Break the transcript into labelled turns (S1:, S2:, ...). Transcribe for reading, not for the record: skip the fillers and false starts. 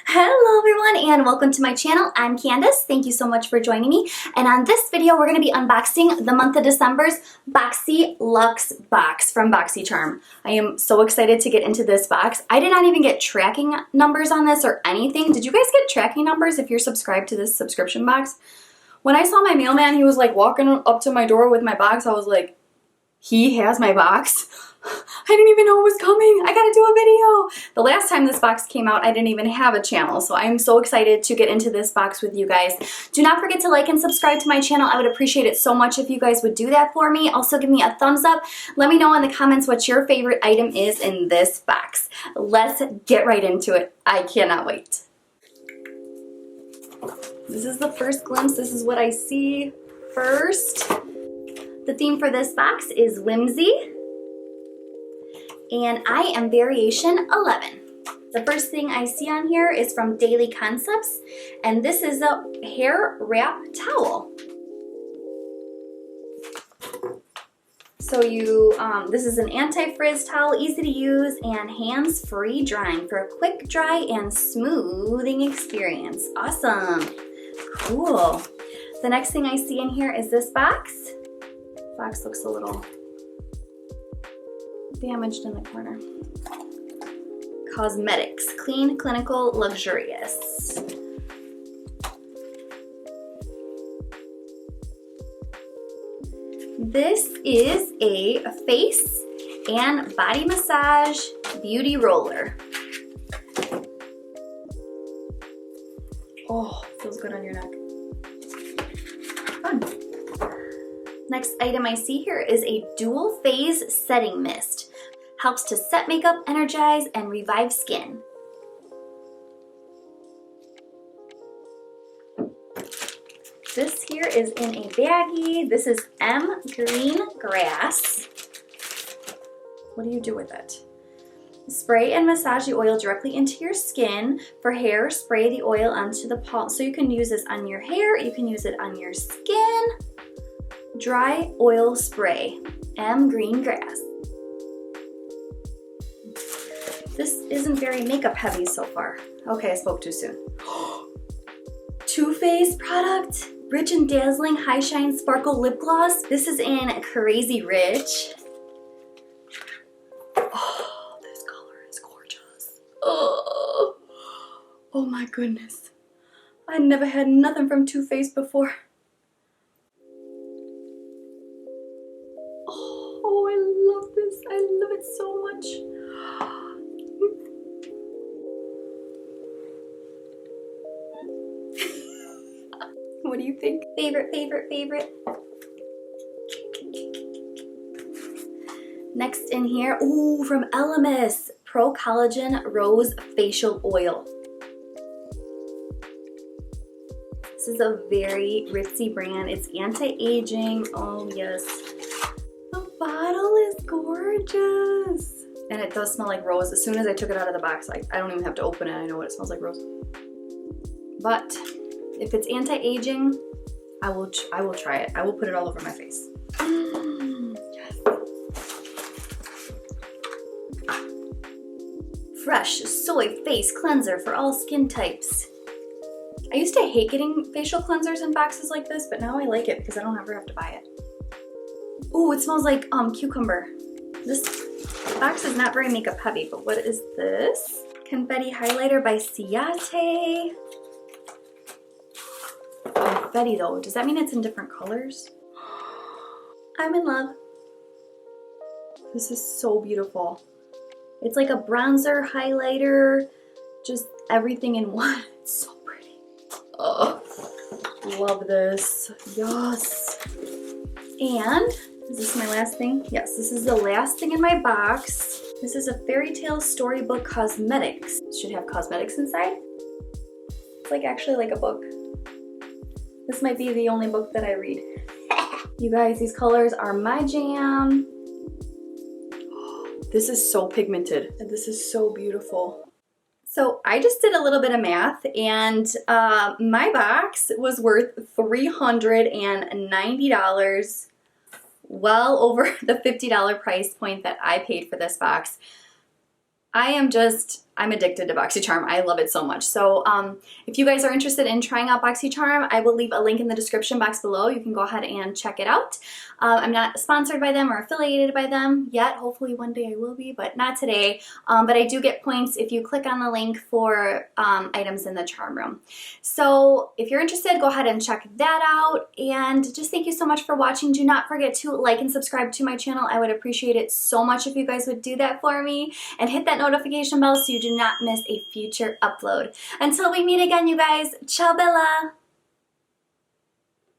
S1: Hello everyone and welcome to my channel. I'm Candace. Thank you so much for joining me. And on this video, we're going to be unboxing the month of December's BoxyLuxe box from BoxyCharm. I am so excited to get into this box. I did not even get tracking numbers on this or anything. Did you guys get tracking numbers if you're subscribed to this subscription box? When I saw my mailman, he was like walking up to my door with my box. I was like, he has my box? I didn't even know it was coming. I gotta do a video. The last time this box came out, I didn't even have a channel, so I'm so excited to get into this box with you guys. Do not forget to like and subscribe to my channel. I would appreciate it so much if you guys would do that for me. Also, give me a thumbs up. Let me know in the comments what your favorite item is in this box. Let's get right into it. I cannot wait. This is the first glimpse. This is what I see first. The theme for this box is whimsy. And I am variation 11. The first thing I see on here is from Daily Concepts, and this is a hair wrap towel. So this is an anti-frizz towel, easy to use and hands-free drying for a quick dry and smoothing experience. Awesome, cool. The next thing I see in here is this box. The box looks a little damaged in the corner. Cosmetics, clean, clinical, luxurious. This is a face and body massage beauty roller. Oh, feels good on your neck. Fun. Next item I see here is a dual phase setting mist. Helps to set makeup, energize, and revive skin. This here is in a baggie. This is M Green Grass. What do you do with it? Spray and massage the oil directly into your skin. For hair, spray the oil onto the palm. So you can use this on your hair, you can use it on your skin. Dry oil spray, M Green Grass. This isn't very makeup heavy so far. Okay, I spoke too soon. Too Faced product, Rich and Dazzling High Shine Sparkle Lip Gloss. This is in Crazy Rich. Oh, this color is gorgeous. Oh my goodness. I never had nothing from Too Faced before. Oh, I love this. I love it so much. What do you think? Favorite, favorite, favorite. Next in here, ooh, from Elemis, Pro Collagen Rose Facial Oil. This is a very ritzy brand. It's anti-aging. Oh yes. The bottle is gorgeous. And it does smell like rose. As soon as I took it out of the box, I don't even have to open it. I know what it smells like, rose. But if it's anti-aging, I will try it. I will put it all over my face. Yes. Fresh soy face cleanser for all skin types. I used to hate getting facial cleansers in boxes like this, but now I like it because I don't ever have to buy it. Ooh, it smells like cucumber. This box is not very makeup heavy, but what is this? Confetti highlighter by Ciate. Confetti though, does that mean it's in different colors? I'm in love. This is so beautiful. It's like a bronzer, highlighter, just everything in one. It's so pretty. Oh, love this. Yes. And is this my last thing? Yes, this is the last thing in my box. This is a Fairy Tale Storybook Cosmetics. It should have cosmetics inside. It's like actually like a book. This might be the only book that I read. You guys, these colors are my jam. This is so pigmented. This is so beautiful. So I just did a little bit of math, and my box was worth $390, well over the $50 price point that I paid for this box. I am just I'm addicted to BoxyCharm. I love it so much. So if you guys are interested in trying out BoxyCharm, I will leave a link in the description box below. You can go ahead and check it out. I'm not sponsored by them or affiliated by them yet. Hopefully one day I will be, but not today. But I do get points if you click on the link for items in the charm room. So if you're interested, go ahead and check that out. And just thank you so much for watching. Do not forget to like and subscribe to my channel. I would appreciate it so much if you guys would do that for me. And hit that notification bell so you do not miss a future upload. Until we meet again, you guys, ciao Bella!